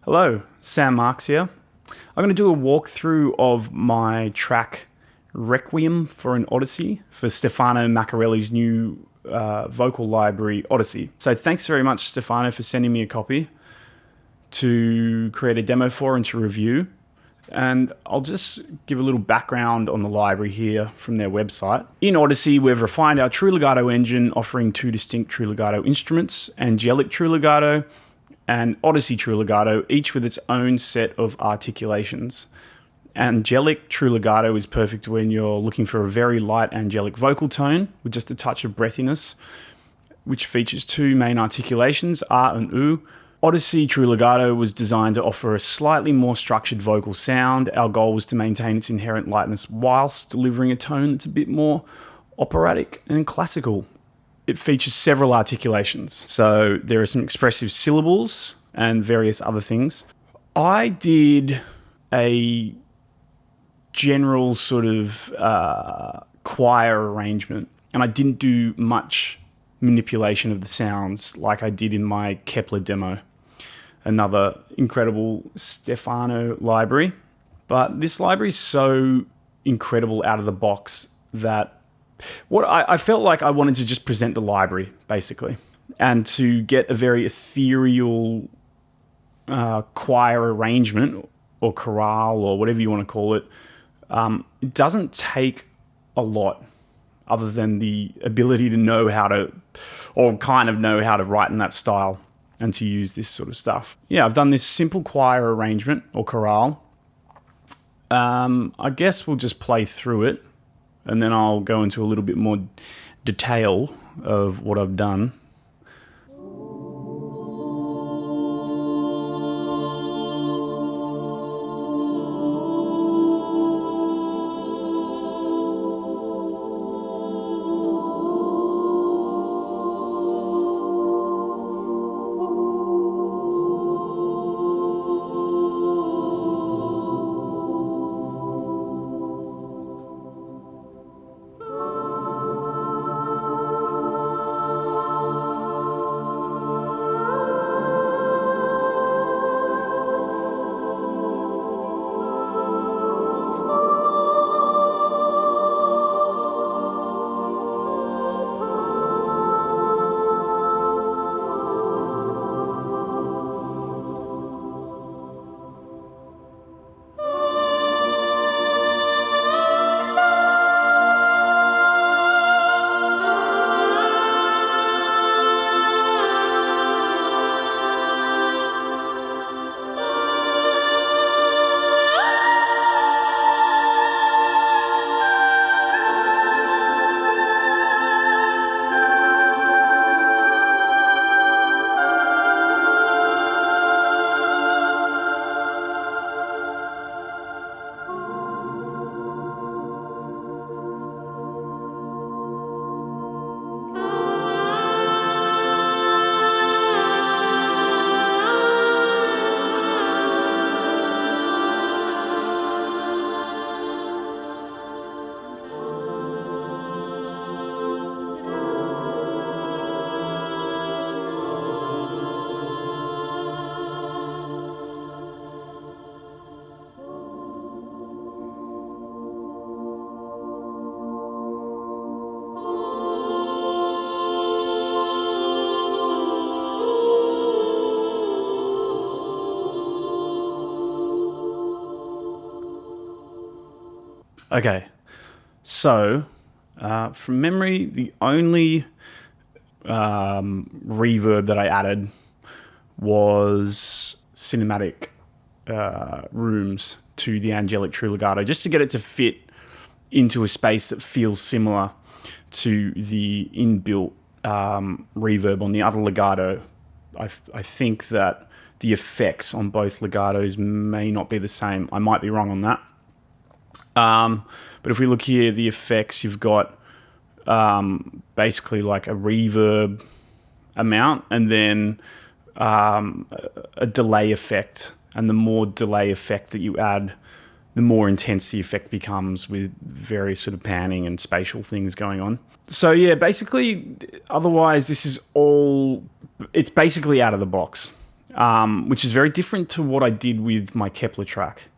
Hello, Sam Marks here. I'm going to do a walkthrough of my track Requiem for an Odyssey for Stefano Maccarelli's new vocal library, Odyssey. So thanks very much, Stefano, for sending me a copy to create a demo for and to review. And I'll just give a little background on the library here from their website. In Odyssey, we've refined our true legato engine, offering two distinct true legato instruments, angelic true legato and Odyssey true legato, each with its own set of articulations. Angelic true legato is perfect when you're looking for a very light angelic vocal tone with just a touch of breathiness, which features two main articulations, R and U. Odyssey true legato was designed to offer a slightly more structured vocal sound. Our goal was to maintain its inherent lightness whilst delivering a tone that's a bit more operatic and classical. It features several articulations, so there are some expressive syllables and various other things. I did a general sort of choir arrangement, and I didn't do much manipulation of the sounds like I did in my Kepler demo, another incredible Stefano library. But this library is so incredible out of the box that I felt like I wanted to just present the library, basically, and to get a very ethereal choir arrangement or chorale or whatever you want to call it. It doesn't take a lot other than the ability to know how to, or kind of know how to write in that style and to use this sort of stuff. Yeah, I've done this simple choir arrangement or chorale. I guess we'll just play through it, and then I'll go into a little bit more detail of what I've done. Okay, so from memory, the only reverb that I added was cinematic rooms to the angelic true legato, just to get it to fit into a space that feels similar to the inbuilt reverb on the other legato. I think that the effects on both legatos may not be the same. I might be wrong on that. But if we look here, the effects, you've got basically like a reverb amount and then a delay effect. And the more delay effect that you add, the more intense the effect becomes with various sort of panning and spatial things going on. So yeah, basically, otherwise this is all, it's basically out of the box. which is very different to what I did with my Kepler track,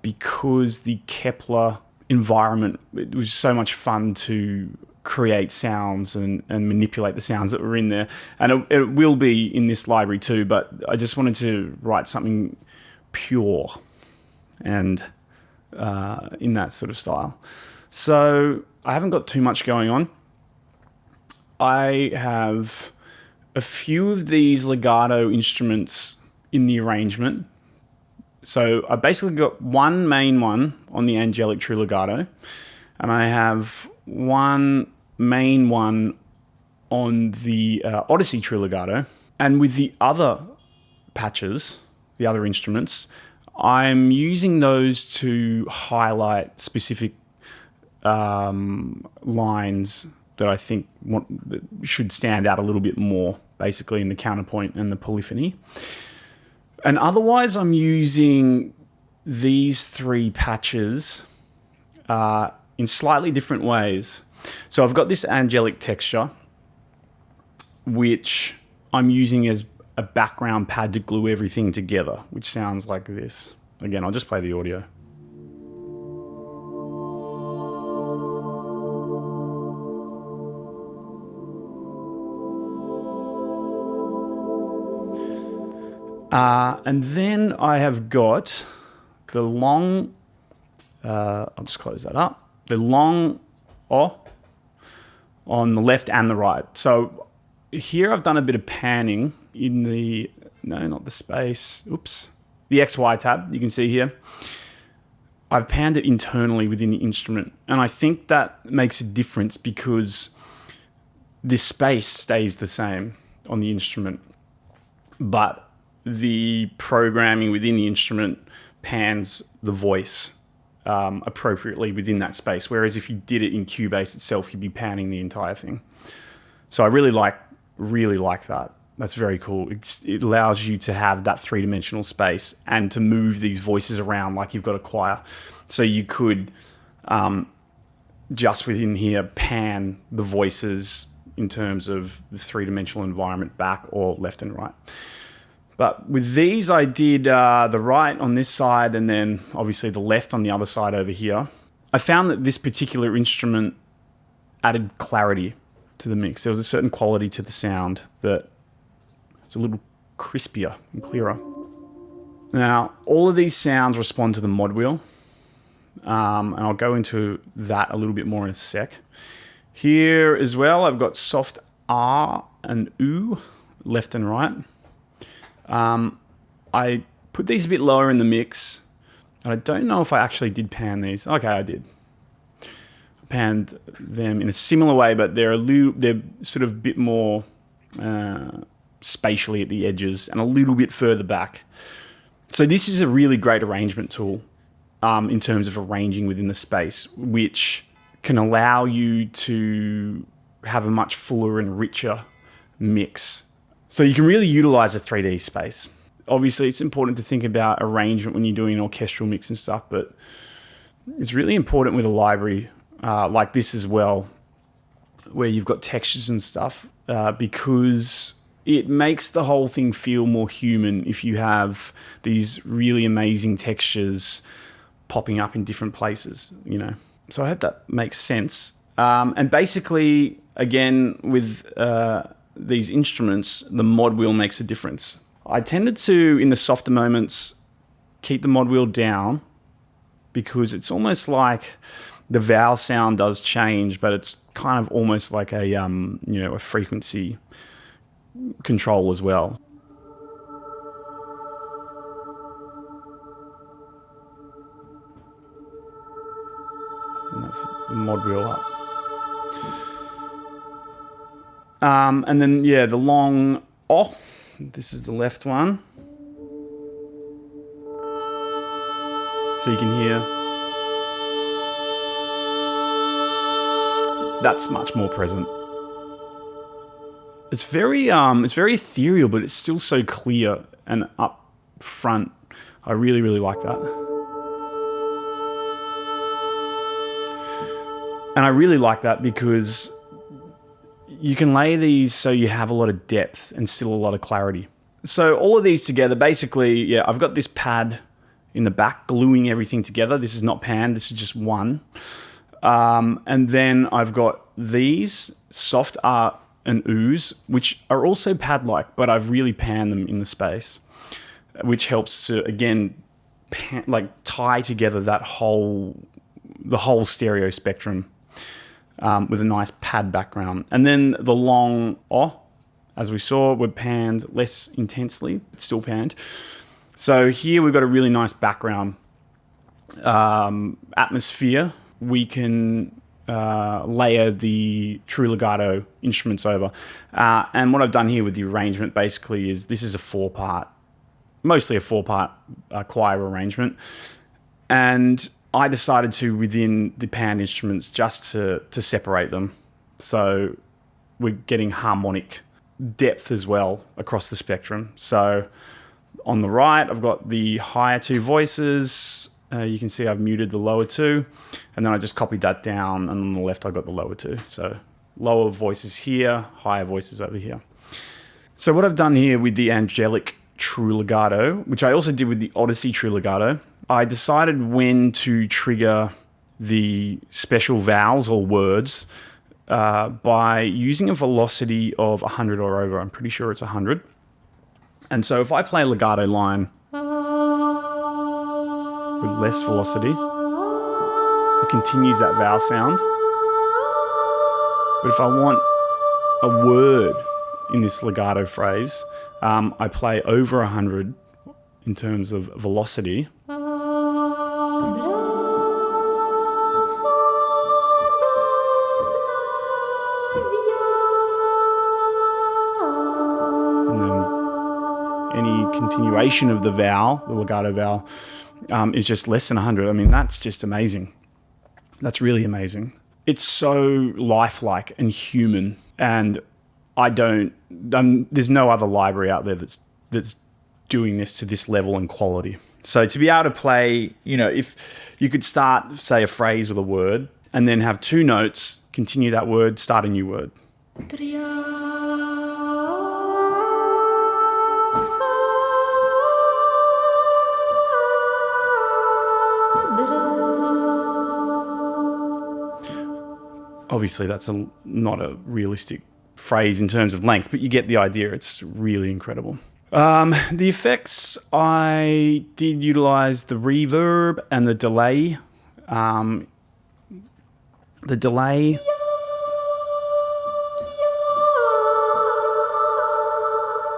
because the Kepler environment, it was so much fun to create sounds and manipulate the sounds that were in there. And it will be in this library too, but I just wanted to write something pure and in that sort of style. So I haven't got too much going on. I have a few of these legato instruments in the arrangement. So I basically got one main one on the angelic true legato, and I have one main one on the Odyssey true legato. And with the other patches, the other instruments, I'm using those to highlight specific lines that I think that should stand out a little bit more, basically in the counterpoint and the polyphony. And otherwise, I'm using these three patches in slightly different ways. So I've got this angelic texture, which I'm using as a background pad to glue everything together, which sounds like this. Again, I'll just play the audio. And then I have got the long, I'll just close that up, the long O on the left and the right. So here I've done a bit of panning in the, no, not the space, oops, the XY tab, you can see here. I've panned it internally within the instrument. And I think that makes a difference because this space stays the same on the instrument, but the programming within the instrument pans the voice appropriately within that space. Whereas if you did it in Cubase itself, you'd be panning the entire thing. So I really like that. That's very cool. It allows you to have that three-dimensional space and to move these voices around like you've got a choir. So you could just within here pan the voices in terms of the three-dimensional environment back or left and right. But with these, I did the right on this side and then obviously the left on the other side over here. I found that this particular instrument added clarity to the mix. There was a certain quality to the sound that it's a little crispier and clearer. Now, all of these sounds respond to the mod wheel. And I'll go into that a little bit more in a sec. Here as well, I've got soft R and U, left and right. I put these a bit lower in the mix, and I don't know if I actually did pan these. Okay, I did. I panned them in a similar way, but they're sort of a bit more spatially at the edges and a little bit further back. So this is a really great arrangement tool in terms of arranging within the space, which can allow you to have a much fuller and richer mix. So you can really utilize a 3D space. Obviously, it's important to think about arrangement when you're doing an orchestral mix and stuff, but it's really important with a library like this as well, where you've got textures and stuff, because it makes the whole thing feel more human if you have these really amazing textures popping up in different places, you know. So I hope that makes sense. And basically, again, with these instruments, the mod wheel makes a difference. I tended to, in the softer moments, keep the mod wheel down because it's almost like the vowel sound does change, but it's kind of almost like a a frequency control as well. And that's the mod wheel up. And then, yeah, the long O, this is the left one. So you can hear. That's much more present. It's very ethereal, but it's still so clear and up front. I really, really like that. And I really like that because you can lay these so you have a lot of depth and still a lot of clarity. So all of these together, basically, yeah, I've got this pad in the back gluing everything together. This is not panned, this is just one. And then I've got these soft art and ooze, which are also pad-like, but I've really panned them in the space, which helps to, again, tie together the whole stereo spectrum with a nice pad background. And then the long as we saw, were panned less intensely, but still panned. So here we've got a really nice background atmosphere. We can layer the true legato instruments over. And what I've done here with the arrangement basically is this is mostly a four-part choir arrangement. And I decided to, within the panned instruments, just to separate them. So we're getting harmonic depth as well across the spectrum. So on the right, I've got the higher two voices. You can see I've muted the lower two, and then I just copied that down, and on the left, I've got the lower two. So lower voices here, higher voices over here. So what I've done here with the angelic true legato, which I also did with the Odyssey true legato, I decided when to trigger the special vowels or words by using a velocity of 100 or over. I'm pretty sure it's 100. And so if I play a legato line with less velocity, it continues that vowel sound. But if I want a word in this legato phrase, I play over 100 in terms of velocity. Any continuation of the vowel, the legato vowel, is just less than 100. I mean, that's just amazing. That's really amazing. It's so lifelike and human, and there's no other library out there that's doing this to this level and quality. So to be able to play, if you could start, say, a phrase with a word, and then have two notes, continue that word, start a new word. Obviously, that's not a realistic phrase in terms of length, but you get the idea. It's really incredible. The effects, I did utilize the reverb and the delay. The delay...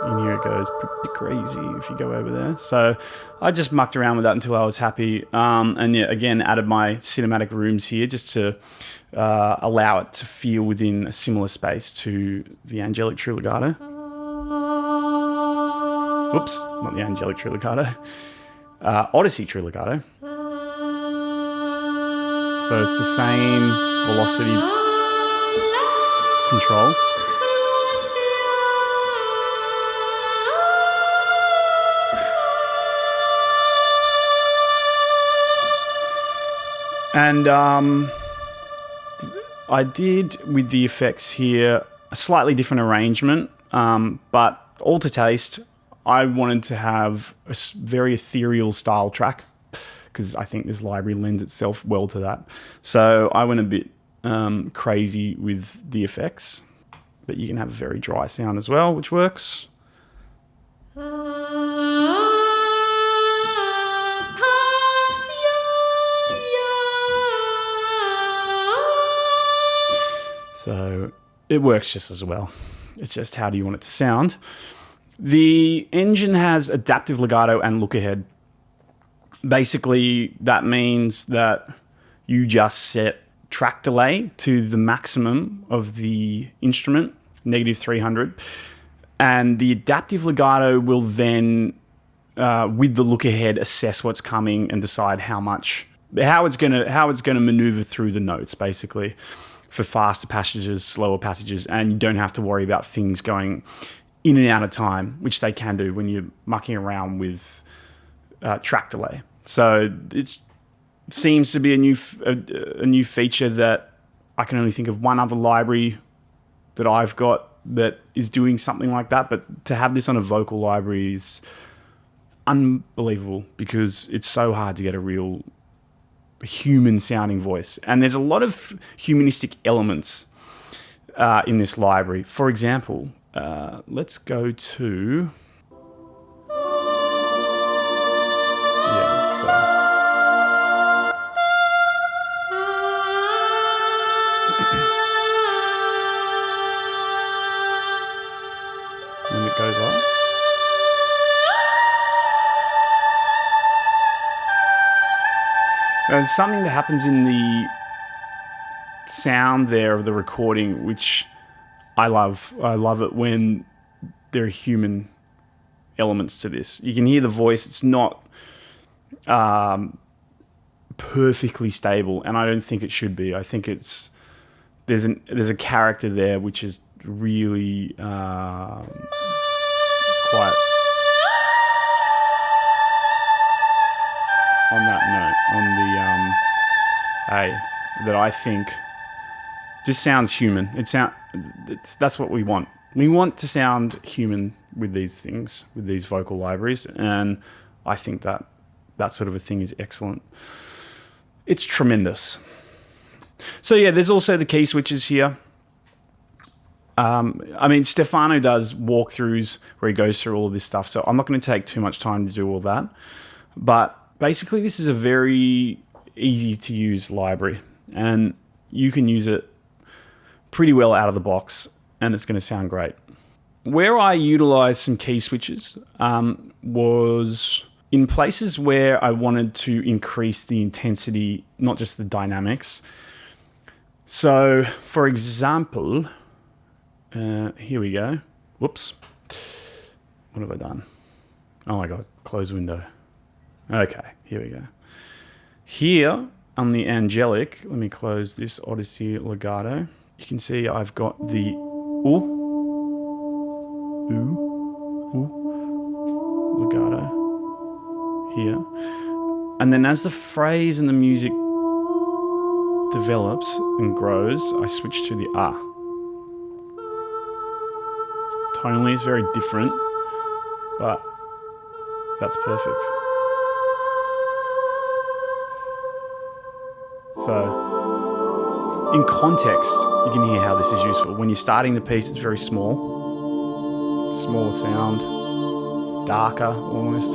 And here it goes pretty crazy if you go over there. So I just mucked around with that until I was happy. And yeah, again, added my cinematic rooms here just to allow it to feel within a similar space to the angelic true legato. Oops, not the angelic true legato. Odyssey true legato. So it's the same velocity control. And I did, with the effects here, a slightly different arrangement, but all to taste. I wanted to have a very ethereal style track because I think this library lends itself well to that. So I went a bit crazy with the effects, but you can have a very dry sound as well, which works. So it works just as well. It's just how do you want it to sound. The engine has adaptive legato and look ahead. Basically, that means that you just set track delay to the maximum of the instrument, -300. And the adaptive legato will then, with the look ahead, assess what's coming and decide how it's gonna maneuver through the notes, basically, for faster passages, slower passages, and you don't have to worry about things going in and out of time, which they can do when you're mucking around with track delay. So it seems to be a new feature that I can only think of one other library that I've got that is doing something like that, but to have this on a vocal library is unbelievable because it's so hard to get a real human sounding voice. And there's a lot of humanistic elements in this library. For example, let's go to... Yeah, so... when it goes up. Now, there's something that happens in the sound there of the recording, which I love. I love it when there are human elements to this. You can hear the voice. It's not perfectly stable, and I don't think it should be. I think there's a character there which is really quite on that note, on the A, that I think just sounds human. That's what we want. We want to sound human with these things, with these vocal libraries, and I think that sort of a thing is excellent. It's tremendous. So yeah, there's also the key switches here. I mean, Stefano does walkthroughs where he goes through all of this stuff, so I'm not going to take too much time to do all that. But basically, this is a very easy to use library, and you can use it pretty well out of the box, and it's going to sound great. Where I utilized some key switches was in places where I wanted to increase the intensity, not just the dynamics. So, for example, here we go. Whoops. What have I done? Oh my God, close window. Okay, here we go. Here on the angelic, let me close this Odyssey legato. You can see I've got the ooh, legato here. And then as the phrase and the music develops and grows, I switch to the ah. Tonally it's very different, but that's perfect. So, in context, you can hear how this is useful. When you're starting the piece, it's very small. Smaller sound. Darker, almost.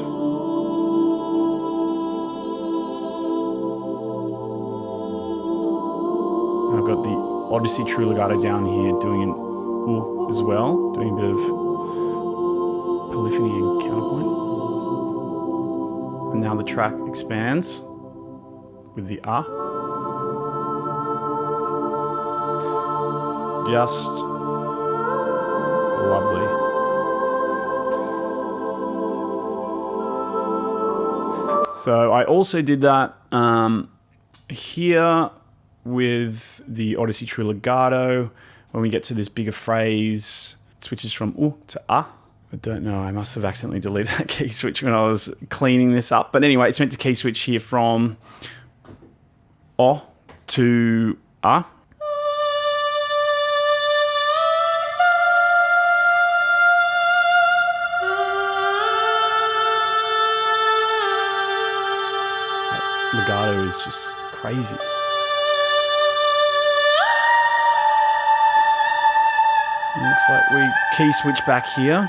And I've got the Odyssey True Legato down here doing an ooh as well. Doing a bit of polyphony and counterpoint. And now the track expands with the ah. Just lovely. So I also did that here with the Odyssey True Legato. When we get to this bigger phrase, it switches from ooh to ah. I don't know, I must have accidentally deleted that key switch when I was cleaning this up. But anyway, it's meant to key switch here from oh to ah. Legato is just crazy. It looks like we key switch back here.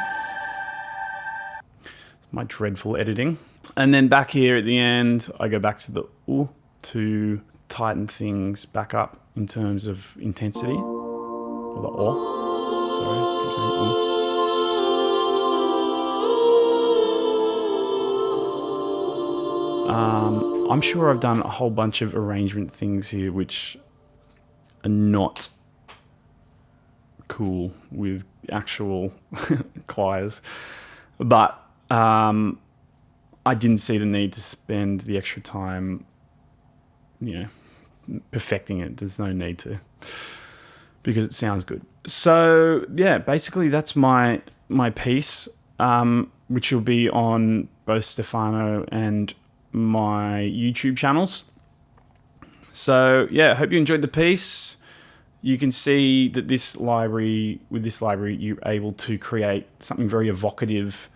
It's my dreadful editing. And then back here at the end, I go back to the ooh to tighten things back up in terms of intensity. Or the oh. Sorry, I keep saying ooh. I'm sure I've done a whole bunch of arrangement things here which are not cool with actual choirs, but I didn't see the need to spend the extra time, perfecting it. There's no need to, because it sounds good. So yeah, basically that's my piece, which will be on both Stefano and my YouTube channels. So yeah, hope you enjoyed the piece, You can see that with this library, you're able to create something very evocative,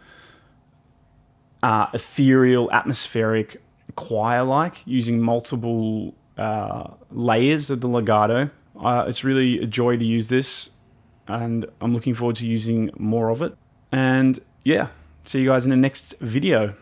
ethereal, atmospheric, choir-like, using multiple layers of the legato. It's really a joy to use this, and I'm looking forward to using more of it. And yeah, see you guys in the next video.